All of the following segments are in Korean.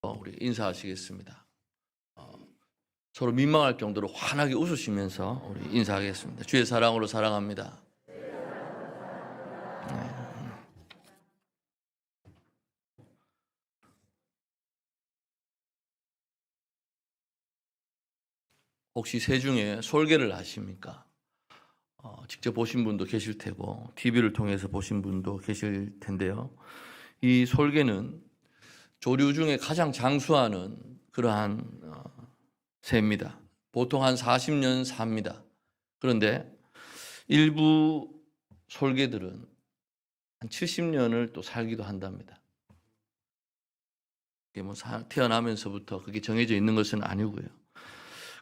우리 인사하시겠습니다. 서로 민망할 정도로 환하게 웃으시면서 우리 인사하겠습니다. 주의 사랑으로 사랑합니다. 네. 혹시 새 중에 솔개를 아십니까? 직접 보신 분도 계실 테고 TV를 통해서 보신 분도 계실 텐데요. 이 솔개는 조류 중에 가장 장수하는 그러한 새입니다. 보통 한 40년 삽니다. 그런데 일부 솔개들은 한 70년을 또 살기도 한답니다. 그게 뭐 태어나면서부터 그게 정해져 있는 것은 아니고요.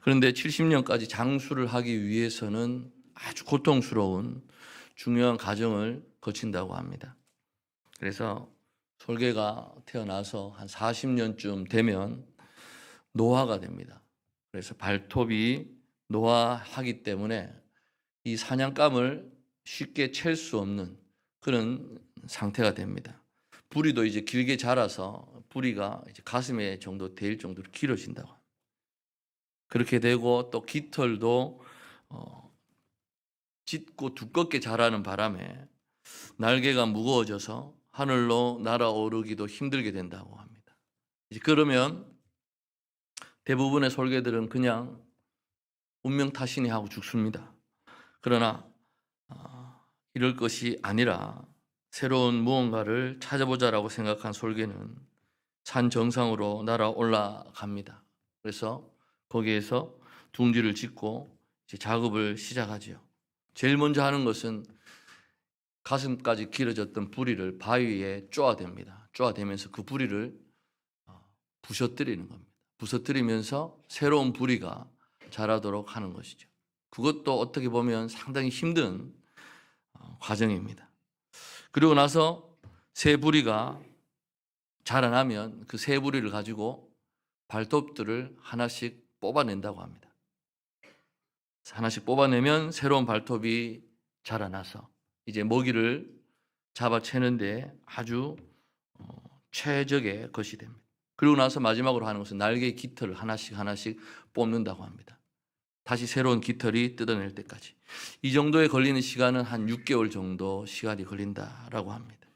그런데 70년까지 장수를 하기 위해서는 아주 고통스러운 중요한 과정을 거친다고 합니다. 그래서 솔개가 태어나서 한 40년쯤 되면 노화가 됩니다. 그래서 발톱이 노화하기 때문에 이 사냥감을 쉽게 챌 수 없는 그런 상태가 됩니다. 부리도 이제 길게 자라서 부리가 이제 가슴에 정도 될 정도로 길어진다고 합니다. 그렇게 되고 또 깃털도 짙고 두껍게 자라는 바람에 날개가 무거워져서 하늘로 날아오르기도 힘들게 된다고 합니다. 이제 그러면 대부분의 솔개들은 그냥 운명 탓이니 하고 죽습니다. 그러나 이럴 것이 아니라 새로운 무언가를 찾아보자라고 생각한 솔개는 산 정상으로 날아 올라갑니다. 그래서 거기에서 둥지를 짓고 이제 작업을 시작하지요. 제일 먼저 하는 것은 가슴까지 길어졌던 부리를 바위에 쪼아댑니다. 쪼아대면서 그 부리를 부셔뜨리는 겁니다. 부서뜨리면서 새로운 부리가 자라도록 하는 것이죠. 그것도 어떻게 보면 상당히 힘든 과정입니다. 그리고 나서 새 부리가 자라나면 그 새 부리를 가지고 발톱들을 하나씩 뽑아낸다고 합니다. 하나씩 뽑아내면 새로운 발톱이 자라나서 이제 먹이를 잡아채는데 아주 최적의 것이 됩니다. 그리고 나서 마지막으로 하는 것은 날개 깃털을 하나씩 뽑는다고 합니다. 다시 새로운 깃털이 뜯어낼 때까지. 이 정도에 걸리는 시간은 한 6개월 정도 시간이 걸린다라고 합니다.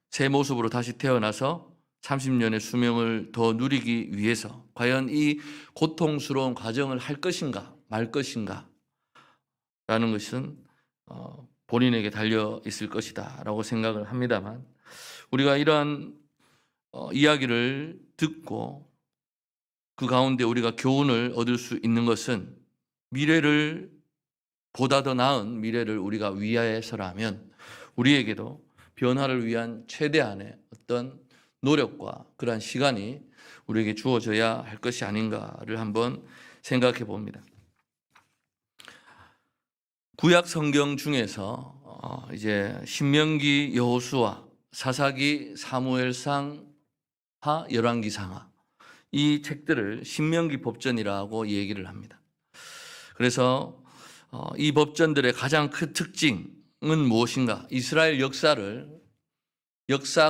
새 모습으로 다시 태어나서 30년의 수명을 더 누리기 위해서 과연 이 고통스러운 과정을 할 것인가 말 것인가 라는 것은 본인에게 달려 있을 것이다 라고 생각을 합니다만, 우리가 이러한 이야기를 듣고 그 가운데 우리가 교훈을 얻을 수 있는 것은 미래를 보다 더 나은 미래를 우리가 위하여서라면 우리에게도 변화를 위한 최대한의 어떤 노력과 그러한 시간이 우리에게 주어져야 할 것이 아닌가를 한번 생각해 봅니다. 구약 성경 중에서 이제 신명기, 여호수아, 사사기, 사무엘상, 열왕기상하 이 책들을 신명기 법전이라고 얘기를 합니다. 그래서 이 법전들의 가장 큰 특징은 무엇인가? 이스라엘 역사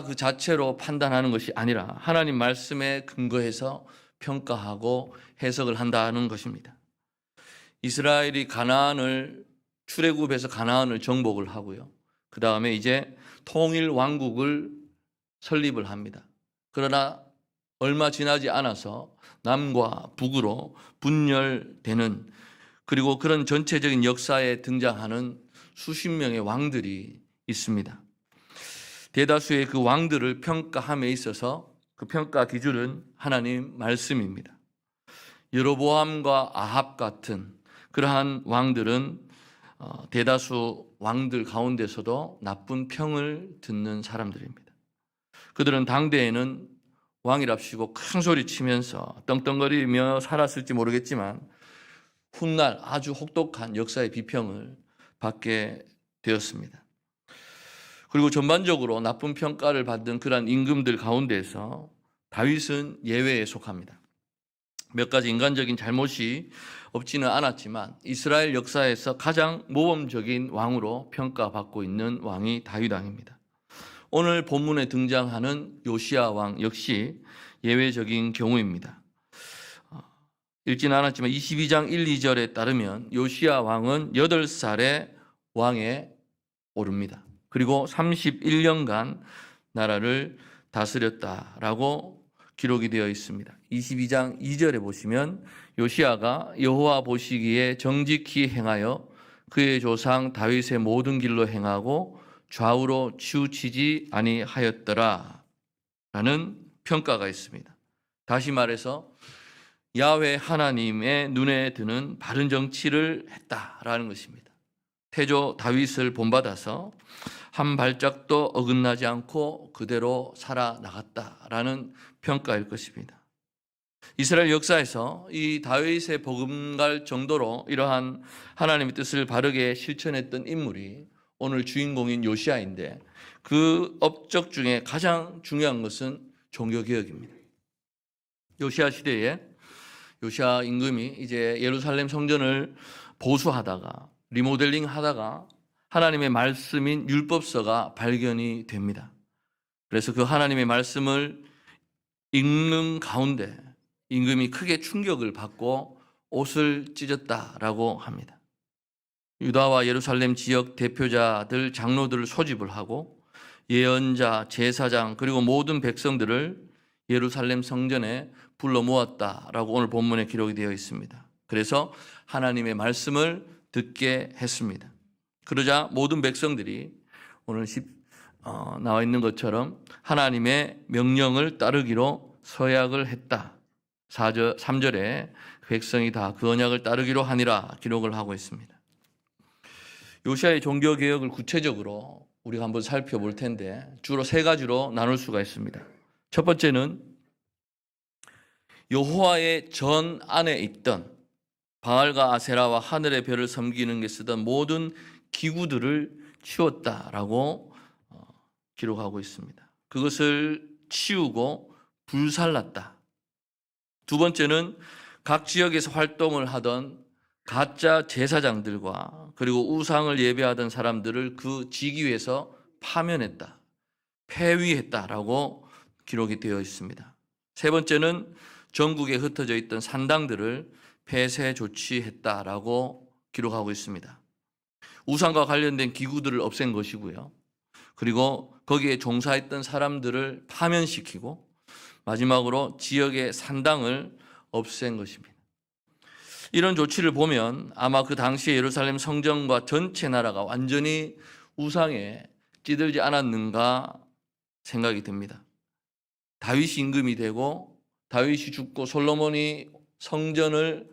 그 자체로 판단하는 것이 아니라 하나님 말씀에 근거해서 평가하고 해석을 한다는 것입니다. 이스라엘이 출애굽해서 가나안을 정복을 하고요. 그 다음에 이제 통일 왕국을 설립을 합니다. 그러나 얼마 지나지 않아서 남과 북으로 분열되는, 그리고 그런 전체적인 역사에 등장하는 수십 명의 왕들이 있습니다. 대다수의 그 왕들을 평가함에 있어서 그 평가 기준은 하나님 말씀입니다. 여로보암과 아합 같은 그러한 왕들은 대다수 왕들 가운데서도 나쁜 평을 듣는 사람들입니다. 그들은 당대에는 왕이랍시고 큰 소리 치면서 떵떵거리며 살았을지 모르겠지만 훗날 아주 혹독한 역사의 비평을 받게 되었습니다. 그리고 전반적으로 나쁜 평가를 받은 그러한 임금들 가운데서 다윗은 예외에 속합니다. 몇 가지 인간적인 잘못이 없지는 않았지만 이스라엘 역사에서 가장 모범적인 왕으로 평가받고 있는 왕이 다윗 왕입니다. 오늘 본문에 등장하는 요시야 왕 역시 예외적인 경우입니다. 읽지는 않았지만 22장 1, 2절에 따르면 요시야 왕은 8살에 왕에 오릅니다. 그리고 31년간 나라를 다스렸다라고 기록이 되어 있습니다. 22장 2절에 보시면 요시야가 여호와 보시기에 정직히 행하여 그의 조상 다윗의 모든 길로 행하고 좌우로 치우치지 아니하였더라 라는 평가가 있습니다. 다시 말해서 야훼 하나님의 눈에 드는 바른 정치를 했다라는 것입니다. 태조 다윗을 본받아서 한 발짝도 어긋나지 않고 그대로 살아나갔다라는 평가일 것입니다. 이스라엘 역사에서 이 다윗의 버금갈 정도로 이러한 하나님의 뜻을 바르게 실천했던 인물이 오늘 주인공인 요시야인데, 그 업적 중에 가장 중요한 것은 종교개혁입니다. 요시야 시대에 요시야 임금이 이제 예루살렘 성전을 보수하다가 리모델링 하다가 하나님의 말씀인 율법서가 발견이 됩니다. 그래서 그 하나님의 말씀을 읽는 가운데 임금이 크게 충격을 받고 옷을 찢었다라고 합니다. 유다와 예루살렘 지역 대표자들, 장로들을 소집을 하고 예언자, 제사장 그리고 모든 백성들을 예루살렘 성전에 불러 모았다라고 오늘 본문에 기록이 되어 있습니다. 그래서 하나님의 말씀을 듣게 했습니다. 그러자 모든 백성들이 오늘 나와 있는 것처럼 하나님의 명령을 따르기로 서약을 했다. 3절에 백성이 다 그 언약을 따르기로 하니라 기록을 하고 있습니다. 요시야의 종교개혁을 구체적으로 우리가 한번 살펴볼 텐데 주로 3가지로 나눌 수가 있습니다. 첫 번째는 여호와의 전 안에 있던 바알과 아세라와 하늘의 별을 섬기는 게 쓰던 모든 기구들을 치웠다라고 기록하고 있습니다. 그것을 치우고 불살랐다. 두 번째는 각 지역에서 활동을 하던 가짜 제사장들과 그리고 우상을 예배하던 사람들을 그 지기에서 파면했다, 폐위했다라고 기록이 되어 있습니다. 세 번째는 전국에 흩어져 있던 산당들을 폐쇄 조치했다라고 기록하고 있습니다. 우상과 관련된 기구들을 없앤 것이고요. 그리고 거기에 종사했던 사람들을 파면시키고 마지막으로 지역의 산당을 없앤 것입니다. 이런 조치를 보면 아마 그 당시에 예루살렘 성전과 전체 나라가 완전히 우상에 찌들지 않았는가 생각이 듭니다. 다윗이 임금이 되고 다윗이 죽고 솔로몬이 성전을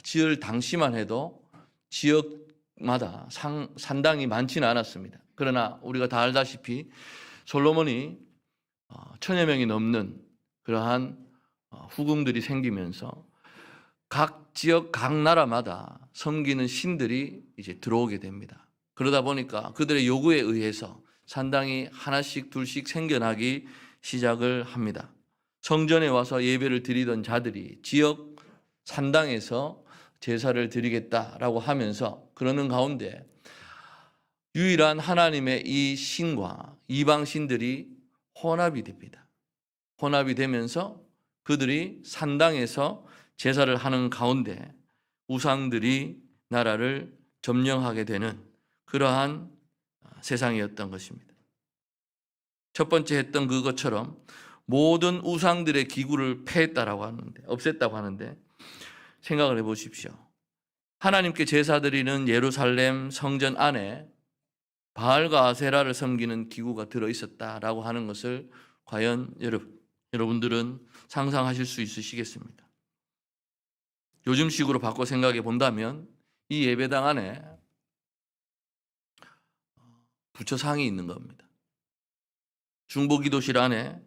지을 당시만 해도 지역마다 산당이 많지는 않았습니다. 그러나 우리가 다 알다시피 솔로몬이 1000여 명이 넘는 그러한 후궁들이 생기면서 각 지역, 각 나라마다 섬기는 신들이 이제 들어오게 됩니다. 그러다 보니까 그들의 요구에 의해서 산당이 하나씩 둘씩 생겨나기 시작을 합니다. 성전에 와서 예배를 드리던 자들이 지역 산당에서 제사를 드리겠다라고 하면서 그러는 가운데 유일한 하나님의 이 신과 이방 신들이 혼합이 됩니다. 혼합이 되면서 그들이 산당에서 제사를 하는 가운데 우상들이 나라를 점령하게 되는 그러한 세상이었던 것입니다. 첫 번째 했던 그것처럼 모든 우상들의 기구를 폐했다라고 하는데, 없앴다고 하는데 생각을 해보십시오. 하나님께 제사 드리는 예루살렘 성전 안에 바알과 아세라를 섬기는 기구가 들어있었다라고 하는 것을 과연 여러분들은 상상하실 수 있으시겠습니다? 요즘식으로 바꿔 생각해 본다면 이 예배당 안에 부처상이 있는 겁니다. 중보기도실 안에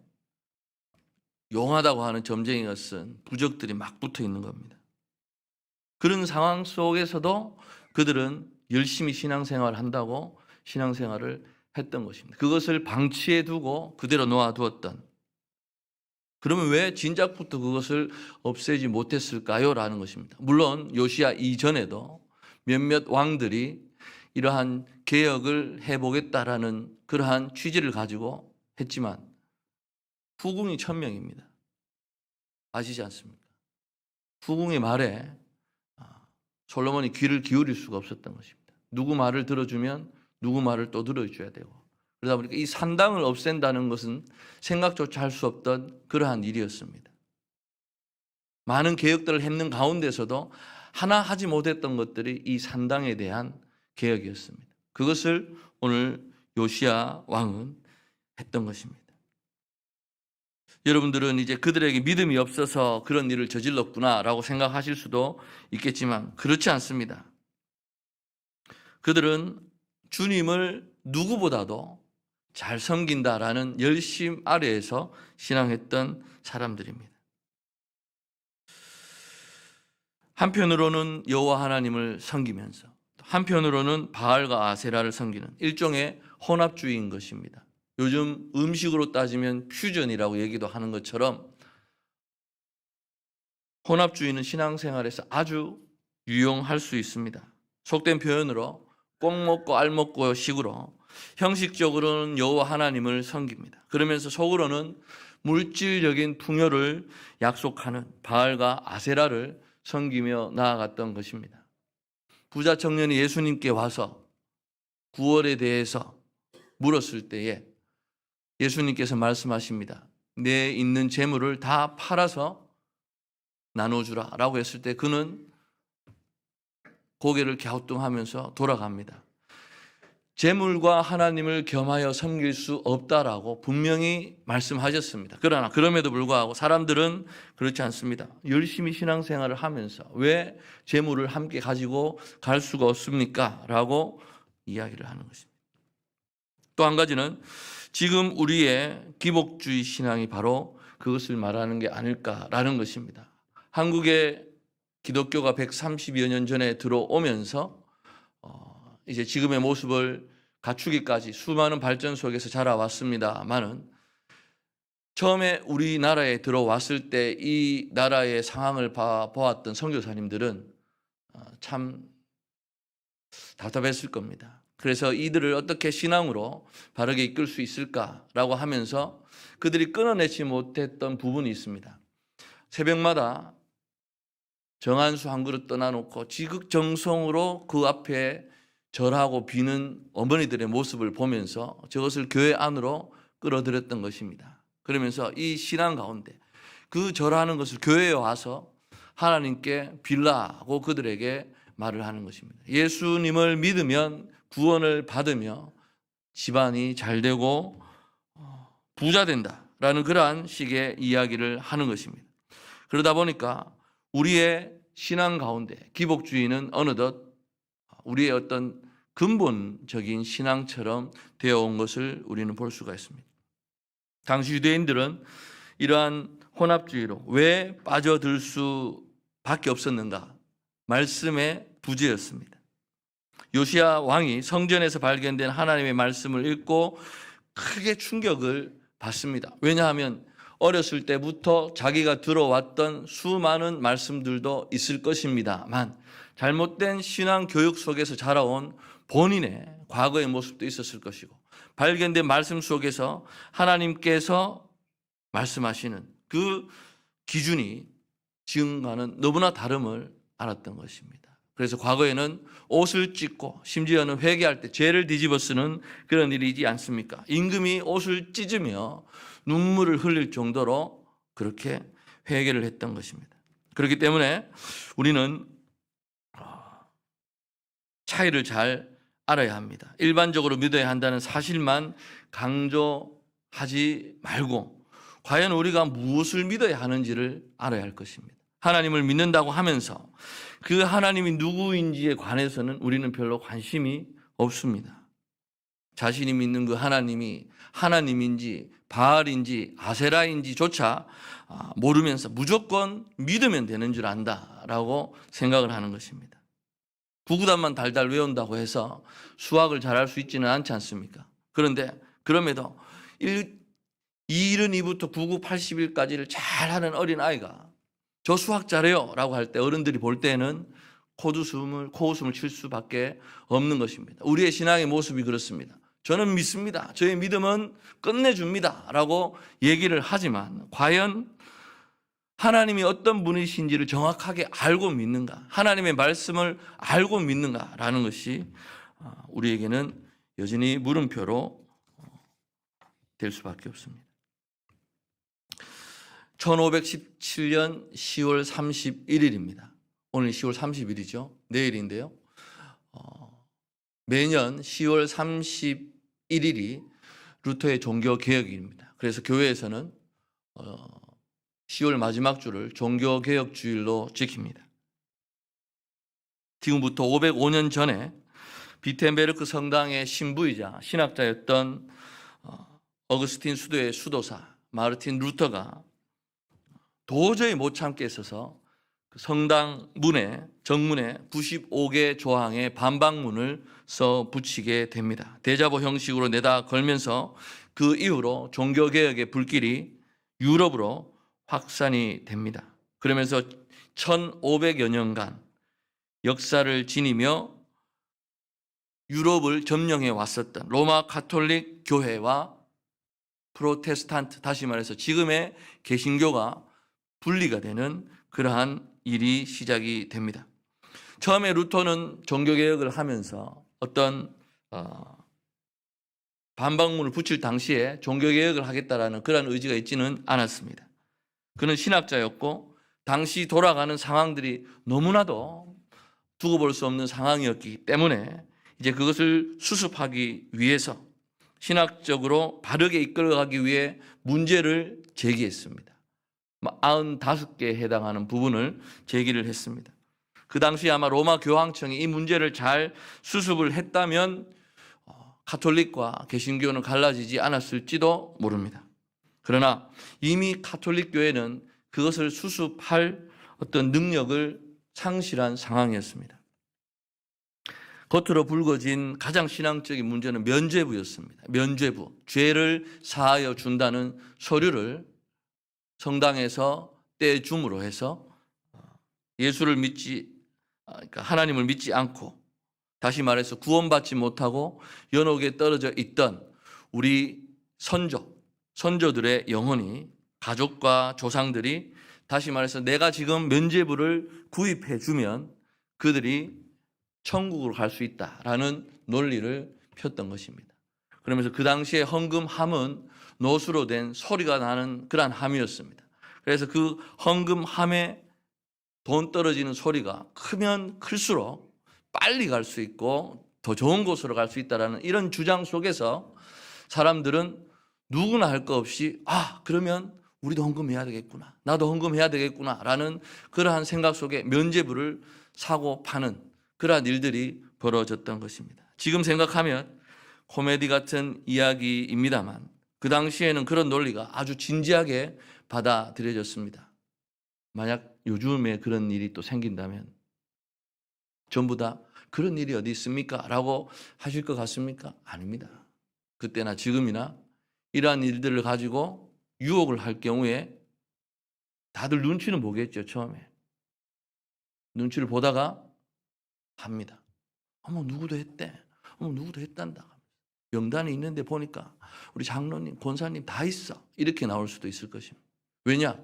용하다고 하는 점쟁이가 쓴 부적들이 막 붙어 있는 겁니다. 그런 상황 속에서도 그들은 열심히 신앙생활을 한다고 신앙생활을 했던 것입니다. 그것을 방치해 두고 그대로 놓아두었던, 그러면 왜 진작부터 그것을 없애지 못했을까요? 라는 것입니다. 물론 요시야 이전에도 몇몇 왕들이 이러한 개혁을 해보겠다라는 그러한 취지를 가지고 했지만 후궁이 1000명입니다. 아시지 않습니까? 후궁의 말에 솔로몬이 귀를 기울일 수가 없었던 것입니다. 누구 말을 들어주면 누구 말을 또 들어줘야 되고, 그러다 보니까 이 산당을 없앤다는 것은 생각조차 할 수 없던 그러한 일이었습니다. 많은 개혁들을 했는 가운데서도 하나 하지 못했던 것들이 이 산당에 대한 개혁이었습니다. 그것을 오늘 요시야 왕은 했던 것입니다. 여러분들은 이제 그들에게 믿음이 없어서 그런 일을 저질렀구나라고 생각하실 수도 있겠지만 그렇지 않습니다. 그들은 주님을 누구보다도 잘 섬긴다라는 열심 아래에서 신앙했던 사람들입니다. 한편으로는 여호와 하나님을 섬기면서 한편으로는 바알과 아세라를 섬기는 일종의 혼합주의인 것입니다. 요즘 음식으로 따지면 퓨전이라고 얘기도 하는 것처럼 혼합주의는 신앙생활에서 아주 유용할 수 있습니다. 속된 표현으로 꼭 먹고 알 먹고 식으로 형식적으로는 여호와 하나님을 섬깁니다. 그러면서 속으로는 물질적인 풍요를 약속하는 바알과 아세라를 섬기며 나아갔던 것입니다. 부자 청년이 예수님께 와서 구원에 대해서 물었을 때에 예수님께서 말씀하십니다. 내 있는 재물을 다 팔아서 나눠주라 라고 했을 때 그는 고개를 갸우뚱하면서 돌아갑니다. 재물과 하나님을 겸하여 섬길 수 없다라고 분명히 말씀하셨습니다. 그러나 그럼에도 불구하고 사람들은 그렇지 않습니다. 열심히 신앙생활을 하면서 왜 재물을 함께 가지고 갈 수가 없습니까? 라고 이야기를 하는 것입니다. 또 한 가지는 지금 우리의 기복주의 신앙이 바로 그것을 말하는 게 아닐까라는 것입니다. 한국에 기독교가 130여 년 전에 들어오면서 이제 지금의 모습을 갖추기까지 수많은 발전 속에서 자라왔습니다만은 처음에 우리나라에 들어왔을 때 이 나라의 상황을 보았던 선교사님들은 참 답답했을 겁니다. 그래서 이들을 어떻게 신앙으로 바르게 이끌 수 있을까라고 하면서 그들이 끊어내지 못했던 부분이 있습니다. 새벽마다 정한수 한 그릇 떠나놓고 지극정성으로 그 앞에 절하고 비는 어머니들의 모습을 보면서 저것을 교회 안으로 끌어들였던 것입니다. 그러면서 이 신앙 가운데 그 절하는 것을 교회에 와서 하나님께 빌라고 그들에게 말을 하는 것입니다. 예수님을 믿으면 구원을 받으며 집안이 잘 되고 부자 된다라는 그러한 식의 이야기를 하는 것입니다. 그러다 보니까 우리의 신앙 가운데 기복주의는 어느덧 우리의 어떤 근본적인 신앙처럼 되어온 것을 우리는 볼 수가 있습니다. 당시 유대인들은 이러한 혼합주의로 왜 빠져들 수밖에 없었는가? 말씀의 부재였습니다. 요시야 왕이 성전에서 발견된 하나님의 말씀을 읽고 크게 충격을 받습니다. 왜냐하면 어렸을 때부터 자기가 들어왔던 수많은 말씀들도 있을 것입니다만 잘못된 신앙 교육 속에서 자라온 본인의 과거의 모습도 있었을 것이고 발견된 말씀 속에서 하나님께서 말씀하시는 그 기준이 지금과는 너무나 다름을 알았던 것입니다. 그래서 과거에는 옷을 찢고 심지어는 회개할 때 죄를 뒤집어 쓰는 그런 일이지 않습니까? 임금이 옷을 찢으며 눈물을 흘릴 정도로 그렇게 회개를 했던 것입니다. 그렇기 때문에 우리는 차이를 잘 알아야 합니다. 일반적으로 믿어야 한다는 사실만 강조하지 말고 과연 우리가 무엇을 믿어야 하는지를 알아야 할 것입니다. 하나님을 믿는다고 하면서 그 하나님이 누구인지에 관해서는 우리는 별로 관심이 없습니다. 자신이 믿는 그 하나님이 하나님인지 바알인지 아세라인지조차 모르면서 무조건 믿으면 되는 줄 안다라고 생각을 하는 것입니다. 구구단만 달달 외운다고 해서 수학을 잘할 수 있지는 않지 않습니까? 그런데 그럼에도 172부터 99, 80일까지를 잘하는 어린아이가 저 수학 잘해요 라고 할 때 어른들이 볼 때는 코웃음을 칠 수밖에 없는 것입니다. 우리의 신앙의 모습이 그렇습니다. 저는 믿습니다. 저의 믿음은 끝내줍니다. 라고 얘기를 하지만 과연 하나님이 어떤 분이신지를 정확하게 알고 믿는가? 하나님의 말씀을 알고 믿는가라는 것이 우리에게는 여전히 물음표로 될 수밖에 없습니다. 1517년 10월 31일입니다. 오늘 10월 30일이죠. 내일인데요. 매년 10월 31일이 루터의 종교개혁일입니다. 그래서 교회에서는 10월 마지막 주를 종교개혁주일로 지킵니다. 지금부터 505년 전에 비텐베르크 성당의 신부이자 신학자였던 어거스틴 수도의 수도사 마르틴 루터가 도저히 못 참게 있어서 성당 문에 정문에 95개 조항의 반박문을 써 붙이게 됩니다. 대자보 형식으로 내다 걸면서 그 이후로 종교개혁의 불길이 유럽으로 확산이 됩니다. 그러면서 1500여 년간 역사를 지니며 유럽을 점령해 왔었던 로마 가톨릭 교회와 프로테스탄트, 다시 말해서 지금의 개신교가 분리가 되는 그러한 일이 시작이 됩니다. 처음에 루터는 종교개혁을 하면서 어떤 반박문을 붙일 당시에 종교개혁을 하겠다라는 그런 의지가 있지는 않았습니다. 그는 신학자였고 당시 돌아가는 상황들이 너무나도 두고 볼 수 없는 상황이었기 때문에 이제 그것을 수습하기 위해서 신학적으로 바르게 이끌어가기 위해 문제를 제기했습니다. 95개에 해당하는 부분을 제기를 했습니다. 그 당시 아마 로마 교황청이 이 문제를 잘 수습을 했다면 가톨릭과 개신교는 갈라지지 않았을지도 모릅니다. 그러나 이미 가톨릭 교회는 그것을 수습할 어떤 능력을 상실한 상황이었습니다. 겉으로 불거진 가장 신앙적인 문제는 면죄부였습니다. 면죄부, 죄를 사하여 준다는 서류를 성당에서 떼줌으로 해서 예수를 그러니까 하나님을 믿지 않고, 다시 말해서 구원받지 못하고 연옥에 떨어져 있던 우리 선조들의 영혼이, 가족과 조상들이, 다시 말해서 내가 지금 면죄부를 구입해 주면 그들이 천국으로 갈 수 있다라는 논리를 폈던 것입니다. 그러면서 그 당시에 헌금함은 노수로 된 소리가 나는 그러한 함이었습니다. 그래서 그 헌금함에 돈 떨어지는 소리가 크면 클수록 빨리 갈 수 있고 더 좋은 곳으로 갈 수 있다라는 이런 주장 속에서 사람들은 누구나 할 거 없이 그러면 우리도 헌금해야 되겠구나, 나도 헌금해야 되겠구나 라는 그러한 생각 속에 면죄부를 사고 파는 그러한 일들이 벌어졌던 것입니다. 지금 생각하면 코미디 같은 이야기입니다만 그 당시에는 그런 논리가 아주 진지하게 받아들여졌습니다. 만약 요즘에 그런 일이 또 생긴다면 전부 다 그런 일이 어디 있습니까? 라고 하실 것 같습니까? 아닙니다. 그때나 지금이나 이러한 일들을 가지고 유혹을 할 경우에 다들 눈치는 보겠죠. 처음에 눈치를 보다가 합니다. 어머 누구도 했대. 어머 누구도 했단다. 명단이 있는데 보니까 우리 장로님, 권사님 다 있어. 이렇게 나올 수도 있을 것입니다. 왜냐?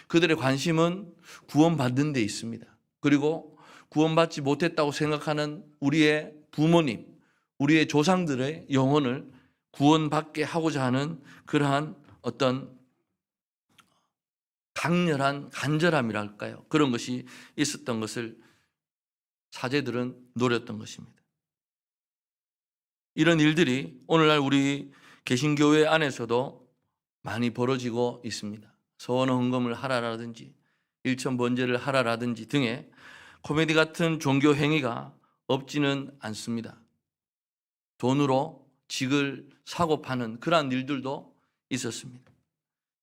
그들의 관심은 구원받는 데 있습니다. 그리고 구원받지 못했다고 생각하는 우리의 부모님, 우리의 조상들의 영혼을 구원받게 하고자 하는 그러한 어떤 강렬한 간절함이랄까요? 그런 것이 있었던 것을 사제들은 노렸던 것입니다. 이런 일들이 오늘날 우리 개신교회 안에서도 많이 벌어지고 있습니다. 소원 헌금을 하라라든지 일천 번제를 하라라든지 등의 코미디 같은 종교 행위가 없지는 않습니다. 돈으로 직을 사고 파는 그러한 일들도 있었습니다.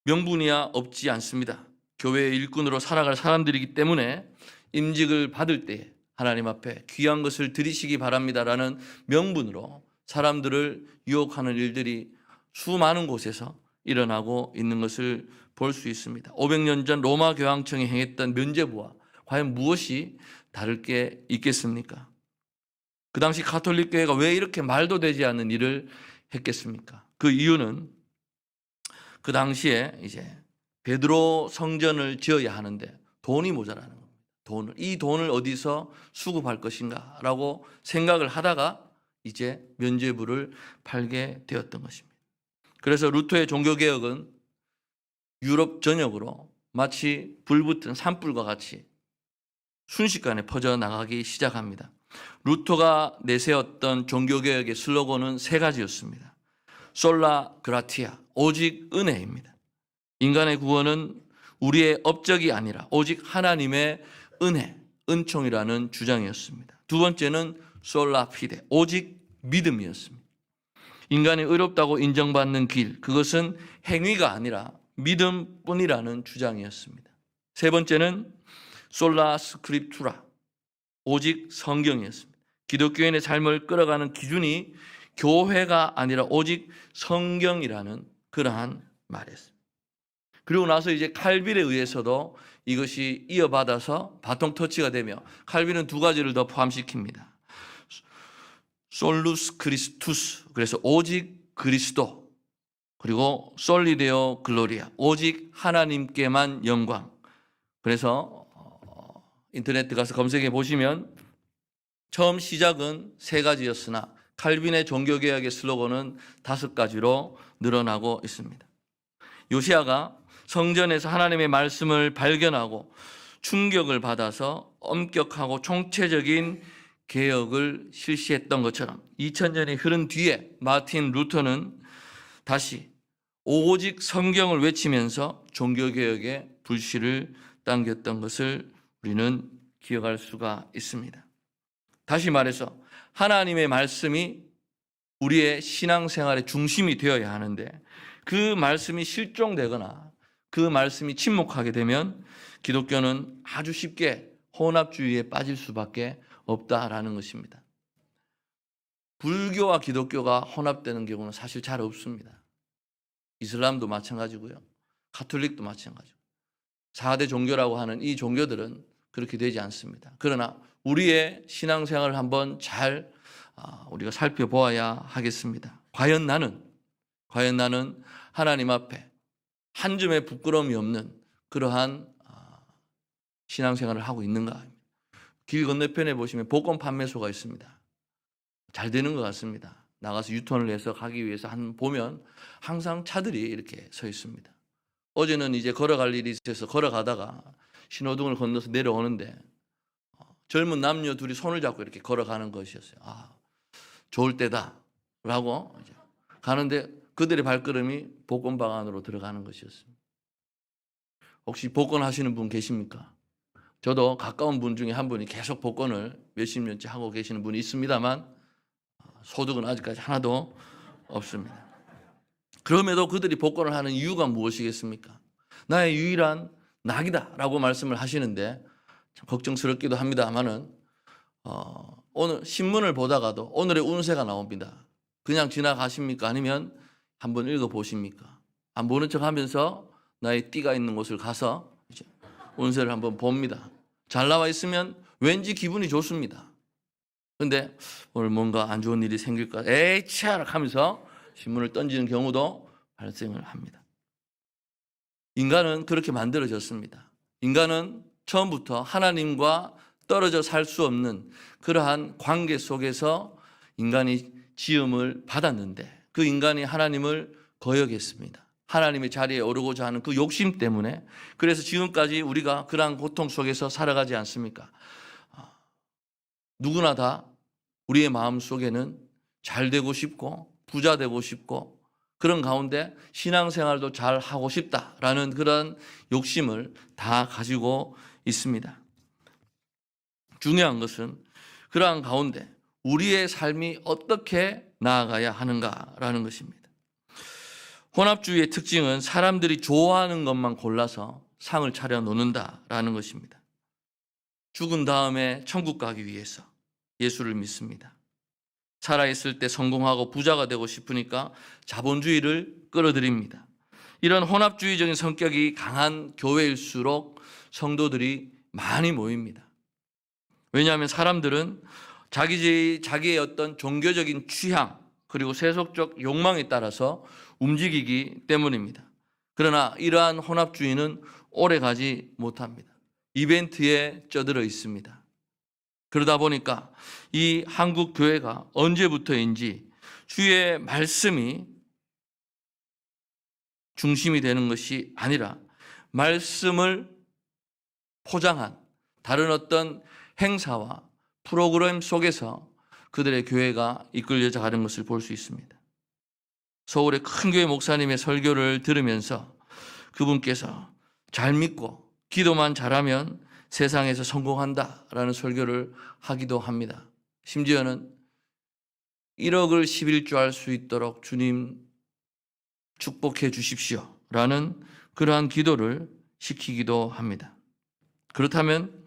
명분이야 없지 않습니다. 교회의 일꾼으로 살아갈 사람들이기 때문에 임직을 받을 때 하나님 앞에 귀한 것을 드리시기 바랍니다라는 명분으로 사람들을 유혹하는 일들이 수많은 곳에서 일어나고 있는 것을 볼 수 있습니다. 500년 전 로마 교황청이 행했던 면죄부와 과연 무엇이 다를 게 있겠습니까? 그 당시 가톨릭 교회가 왜 이렇게 말도 되지 않는 일을 했겠습니까? 그 이유는 그 당시에 이제 베드로 성전을 지어야 하는데 돈이 모자라는 겁니다. 이 돈을 어디서 수급할 것인가라고 생각을 하다가 이제 면죄부를 팔게 되었던 것입니다. 그래서 루터의 종교개혁은 유럽 전역으로 마치 불붙은 산불과 같이 순식간에 퍼져나가기 시작합니다. 루터가 내세웠던 종교개혁의 슬로건은 세 가지였습니다. 솔라 그라티아, 오직 은혜입니다. 인간의 구원은 우리의 업적이 아니라 오직 하나님의 은혜, 은총이라는 주장이었습니다. 두 번째는 솔라 피데, 오직 믿음이었습니다. 인간이 의롭다고 인정받는 길, 그것은 행위가 아니라 믿음뿐이라는 주장이었습니다. 세 번째는 솔라 스크립투라, 오직 성경이었습니다. 기독교인의 삶을 끌어가는 기준이 교회가 아니라 오직 성경이라는 그러한 말이었습니다. 그리고 나서 이제 칼빈에 의해서도 이것이 이어받아서 바통 터치가 되며 칼빈은 두 가지를 더 포함시킵니다. 솔루스 크리스투스, 그래서 오직 그리스도, 그리고 솔리데오 글로리아, 오직 하나님께만 영광. 그래서 인터넷 가서 검색해 보시면 처음 시작은 세 가지였으나 칼빈의 종교개혁의 슬로건은 5가지로 늘어나고 있습니다. 요시야가 성전에서 하나님의 말씀을 발견하고 충격을 받아서 엄격하고 총체적인 개혁을 실시했던 것처럼 2000년이 흐른 뒤에 마틴 루터는 다시 오직 성경을 외치면서 종교개혁의 불씨를 당겼던 것을 우리는 기억할 수가 있습니다. 다시 말해서 하나님의 말씀이 우리의 신앙생활의 중심이 되어야 하는데 그 말씀이 실종되거나 그 말씀이 침묵하게 되면 기독교는 아주 쉽게 혼합주의에 빠질 수밖에 없다라는 것입니다. 불교와 기독교가 혼합되는 경우는 사실 잘 없습니다. 이슬람도 마찬가지고요. 가톨릭도 마찬가지고. 4대 종교라고 하는 이 종교들은 그렇게 되지 않습니다. 그러나 우리의 신앙생활을 한번 잘 우리가 살펴보아야 하겠습니다. 과연 나는 하나님 앞에 한 줌의 부끄러움이 없는 그러한 신앙생활을 하고 있는가? 길 건너편에 보시면 복권 판매소가 있습니다. 잘 되는 것 같습니다. 나가서 유턴을 해서 가기 위해서 보면 항상 차들이 이렇게 서 있습니다. 어제는 이제 걸어갈 일이 있어서 걸어가다가 신호등을 건너서 내려오는데 젊은 남녀 둘이 손을 잡고 이렇게 걸어가는 것이었어요. 좋을 때다라고 이제 가는데 그들의 발걸음이 복권방 안으로 들어가는 것이었습니다. 혹시 복권 하시는 분 계십니까? 저도 가까운 분 중에 한 분이 계속 복권을 몇십 년째 하고 계시는 분이 있습니다만 소득은 아직까지 하나도 없습니다. 그럼에도 그들이 복권을 하는 이유가 무엇이겠습니까? 나의 유일한 낙이다라고 말씀을 하시는데 참 걱정스럽기도 합니다만은 오늘 신문을 보다가도 오늘의 운세가 나옵니다. 그냥 지나가십니까? 아니면 한번 읽어보십니까? 안 보는 척하면서 나의 띠가 있는 곳을 가서 이제 운세를 한번 봅니다. 잘 나와 있으면 왠지 기분이 좋습니다. 근데 오늘 뭔가 안 좋은 일이 생길까? 에이 치아라 하면서 신문을 던지는 경우도 발생을 합니다. 인간은 그렇게 만들어졌습니다. 인간은 처음부터 하나님과 떨어져 살 수 없는 그러한 관계 속에서 인간이 지음을 받았는데 그 인간이 하나님을 거역했습니다. 하나님의 자리에 오르고자 하는 그 욕심 때문에 그래서 지금까지 우리가 그러한 고통 속에서 살아가지 않습니까? 누구나 다 우리의 마음 속에는 잘 되고 싶고 부자 되고 싶고 그런 가운데 신앙생활도 잘 하고 싶다라는 그런 욕심을 다 가지고 있습니다. 중요한 것은 그러한 가운데 우리의 삶이 어떻게 나아가야 하는가라는 것입니다. 혼합주의의 특징은 사람들이 좋아하는 것만 골라서 상을 차려 놓는다라는 것입니다. 죽은 다음에 천국 가기 위해서 예수를 믿습니다. 살아있을 때 성공하고 부자가 되고 싶으니까 자본주의를 끌어들입니다. 이런 혼합주의적인 성격이 강한 교회일수록 성도들이 많이 모입니다. 왜냐하면 사람들은 자기의 어떤 종교적인 취향 그리고 세속적 욕망에 따라서 움직이기 때문입니다. 그러나 이러한 혼합주의는 오래 가지 못합니다. 이벤트에 쩌들어 있습니다. 그러다 보니까 이 한국 교회가 언제부터인지 주의 말씀이 중심이 되는 것이 아니라 말씀을 포장한 다른 어떤 행사와 프로그램 속에서 그들의 교회가 이끌려져 가는 것을 볼 수 있습니다. 서울의 큰 교회 목사님의 설교를 들으면서 그분께서 잘 믿고 기도만 잘하면 세상에서 성공한다라는 설교를 하기도 합니다. 심지어는 1억을 11조 할 수 있도록 주님 축복해 주십시오라는 그러한 기도를 시키기도 합니다. 그렇다면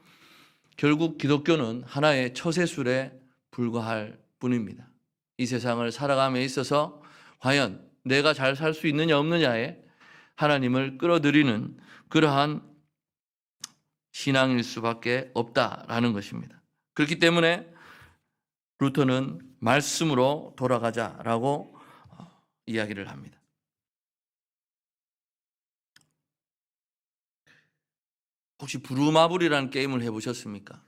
결국 기독교는 하나의 처세술에 불과할 뿐입니다. 이 세상을 살아감에 있어서 과연 내가 잘 살 수 있느냐 없느냐에 하나님을 끌어들이는 그러한 신앙일 수밖에 없다라는 것입니다. 그렇기 때문에 루터는 말씀으로 돌아가자라고 이야기를 합니다. 혹시 부루마블이라는 게임을 해보셨습니까?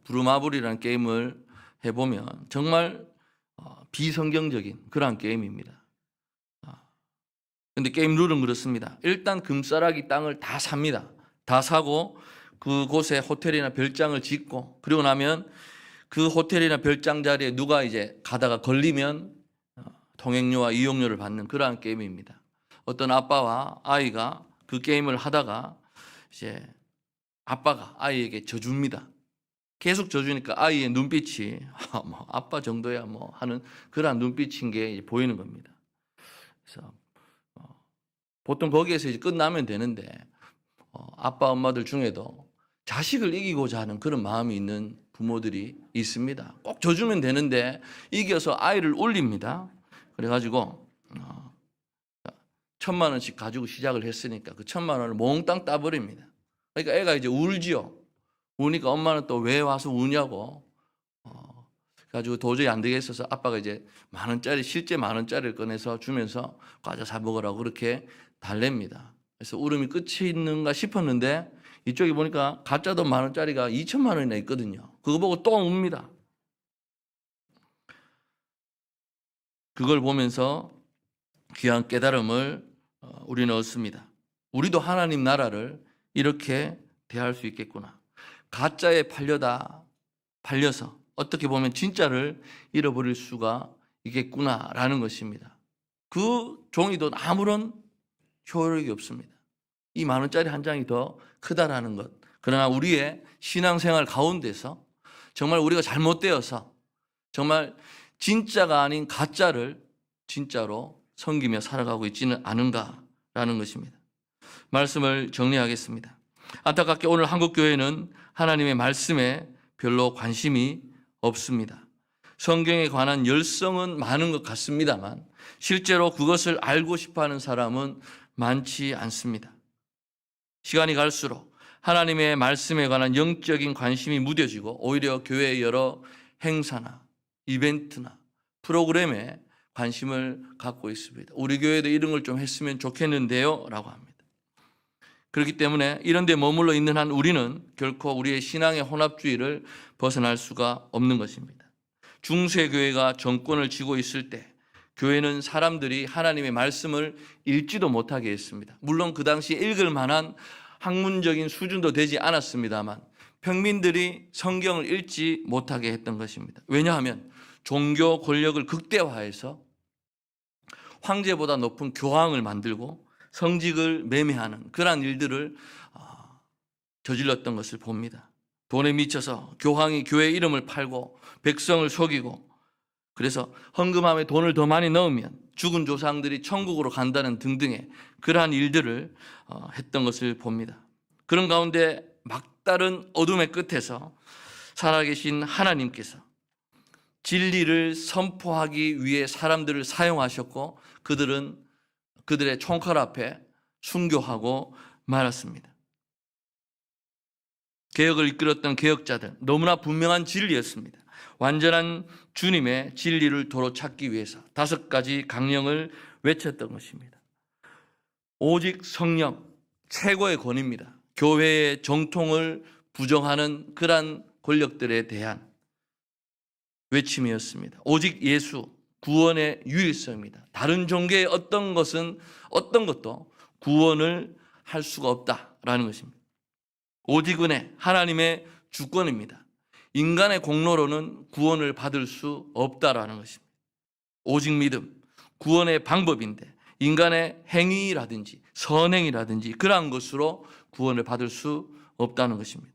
부루마블이라는 게임을 해보면 정말 비성경적인 그러한 게임입니다. 그런데 게임 룰은 그렇습니다. 일단 금싸라기 땅을 다 삽니다. 다 사고 그곳에 호텔이나 별장을 짓고 그리고 나면 그 호텔이나 별장 자리에 누가 이제 가다가 걸리면 통행료와 이용료를 받는 그러한 게임입니다. 어떤 아빠와 아이가 그 게임을 하다가 이제 아빠가 아이에게 져줍니다. 계속 져주니까 아이의 눈빛이 뭐 아빠 정도야 뭐 하는 그러한 눈빛인 게 보이는 겁니다. 그래서 보통 거기에서 이제 끝나면 되는데 아빠 엄마들 중에도 자식을 이기고자 하는 그런 마음이 있는 부모들이 있습니다. 꼭 져주면 되는데 이겨서 아이를 올립니다. 그래가지고 1,000만 원씩 가지고 시작을 했으니까 그 1,000만 원을 몽땅 따버립니다. 그러니까 애가 이제 울지요. 우니까 엄마는 또 왜 와서 우냐고 가지고 도저히 안 되겠어서 아빠가 이제 만 원짜리 실제 만 원짜리를 꺼내서 주면서 과자 사 먹으라고 그렇게 달랩니다. 그래서 울음이 끝이 있는가 싶었는데 이쪽에 보니까 가짜 돈 만 원짜리가 2천만 원이나 있거든요. 그거 보고 또 웁니다. 그걸 보면서 귀한 깨달음을 우리는 얻습니다. 우리도 하나님 나라를 이렇게 대할 수 있겠구나. 가짜에 팔려서 어떻게 보면 진짜를 잃어버릴 수가 있겠구나라는 것입니다. 그 종이돈 아무런 효력이 없습니다. 이 만 원짜리 한 장이 더 크다라는 것. 그러나 우리의 신앙생활 가운데서 정말 우리가 잘못되어서 정말 진짜가 아닌 가짜를 진짜로 섬기며 살아가고 있지는 않은가라는 것입니다. 말씀을 정리하겠습니다. 안타깝게 오늘 한국교회는 하나님의 말씀에 별로 관심이 없습니다. 성경에 관한 열성은 많은 것 같습니다만 실제로 그것을 알고 싶어하는 사람은 많지 않습니다. 시간이 갈수록 하나님의 말씀에 관한 영적인 관심이 무뎌지고 오히려 교회의 여러 행사나 이벤트나 프로그램에 관심을 갖고 있습니다. 우리 교회도 이런 걸 좀 했으면 좋겠는데요 라고 합니다. 그렇기 때문에 이런 데 머물러 있는 한 우리는 결코 우리의 신앙의 혼합주의를 벗어날 수가 없는 것입니다. 중세교회가 정권을 쥐고 있을 때 교회는 사람들이 하나님의 말씀을 읽지도 못하게 했습니다. 물론 그 당시 읽을 만한 학문적인 수준도 되지 않았습니다만 평민들이 성경을 읽지 못하게 했던 것입니다. 왜냐하면 종교 권력을 극대화해서 황제보다 높은 교황을 만들고 성직을 매매하는 그러한 일들을 저질렀던 것을 봅니다. 돈에 미쳐서 교황이 교회 이름을 팔고 백성을 속이고 그래서 헌금함에 돈을 더 많이 넣으면 죽은 조상들이 천국으로 간다는 등등의 그러한 일들을 했던 것을 봅니다. 그런 가운데 막다른 어둠의 끝에서 살아계신 하나님께서 진리를 선포하기 위해 사람들을 사용하셨고 그들은 그들의 총칼 앞에 순교하고 말았습니다. 개혁을 이끌었던 개혁자들, 너무나 분명한 진리였습니다. 완전한 주님의 진리를 도로 찾기 위해서 5가지 강령을 외쳤던 것입니다. 오직 성령, 최고의 권위입니다. 교회의 정통을 부정하는 그러한 권력들에 대한 외침이었습니다. 오직 예수, 구원의 유일성입니다. 다른 종교의 어떤 것도 구원을 할 수가 없다라는 것입니다. 오직 은혜, 하나님의 주권입니다. 인간의 공로로는 구원을 받을 수 없다라는 것입니다. 오직 믿음, 구원의 방법인데 인간의 행위라든지 선행이라든지 그러한 것으로 구원을 받을 수 없다는 것입니다.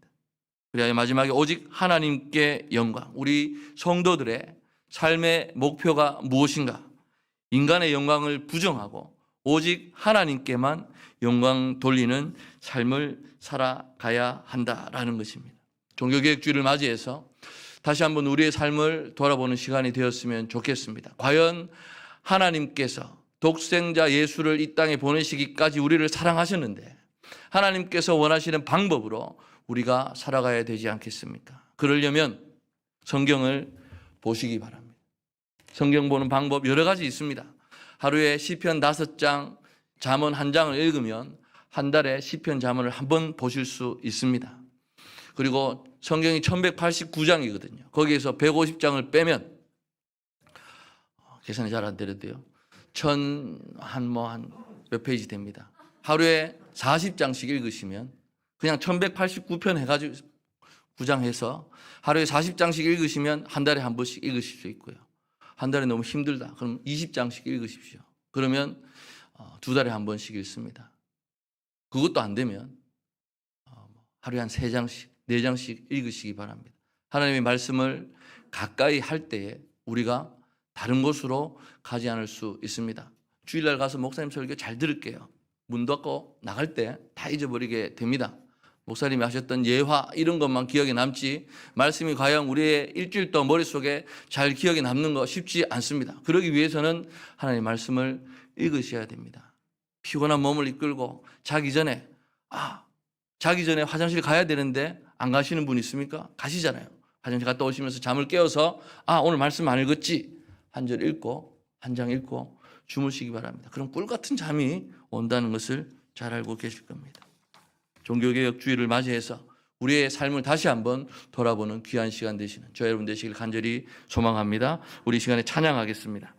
그래야 마지막에 오직 하나님께 영광, 우리 성도들의 삶의 목표가 무엇인가? 인간의 영광을 부정하고 오직 하나님께만 영광 돌리는 삶을 살아가야 한다라는 것입니다. 종교개혁주의를 맞이해서 다시 한번 우리의 삶을 돌아보는 시간이 되었으면 좋겠습니다. 과연 하나님께서 독생자 예수를 이 땅에 보내시기까지 우리를 사랑하셨는데 하나님께서 원하시는 방법으로 우리가 살아가야 되지 않겠습니까? 그러려면 성경을 보시기 바랍니다. 성경 보는 방법 여러 가지 있습니다. 하루에 시편 5장, 잠언 1장을 읽으면 한 달에 시편 잠언을 한 번 보실 수 있습니다. 그리고 성경이 1189장이거든요. 거기에서 150장을 빼면 계산이 잘 안 되는데요. 한 몇 페이지 됩니다. 하루에 40장씩 읽으시면 그냥 1189편 해가지고 9장 해서 하루에 40장씩 읽으시면 한 달에 한 번씩 읽으실 수 있고요. 한 달에 너무 힘들다. 그럼 20장씩 읽으십시오. 그러면 2달에 한 번씩 읽습니다. 그것도 안 되면 하루에 한 3장씩, 4장씩 읽으시기 바랍니다. 하나님의 말씀을 가까이 할 때에 우리가 다른 곳으로 가지 않을 수 있습니다. 주일날 가서 목사님 설교 잘 들을게요. 문 닫고 나갈 때 다 잊어버리게 됩니다. 목사님이 하셨던 예화 이런 것만 기억에 남지 말씀이 과연 우리의 일주일 동안 머릿속에 잘 기억에 남는 거 쉽지 않습니다. 그러기 위해서는 하나님의 말씀을 읽으셔야 됩니다. 피곤한 몸을 이끌고 자기 전에 화장실 가야 되는데 안 가시는 분 있습니까? 가시잖아요. 화장실 갔다 오시면서 잠을 깨어서 오늘 말씀 안 읽었지? 한 절 읽고 한 장 읽고 주무시기 바랍니다. 그럼 꿀 같은 잠이 온다는 것을 잘 알고 계실 겁니다. 종교개혁주의를 맞이해서 우리의 삶을 다시 한번 돌아보는 귀한 시간 되시는 저 여러분 되시길 간절히 소망합니다. 우리 시간에 찬양하겠습니다.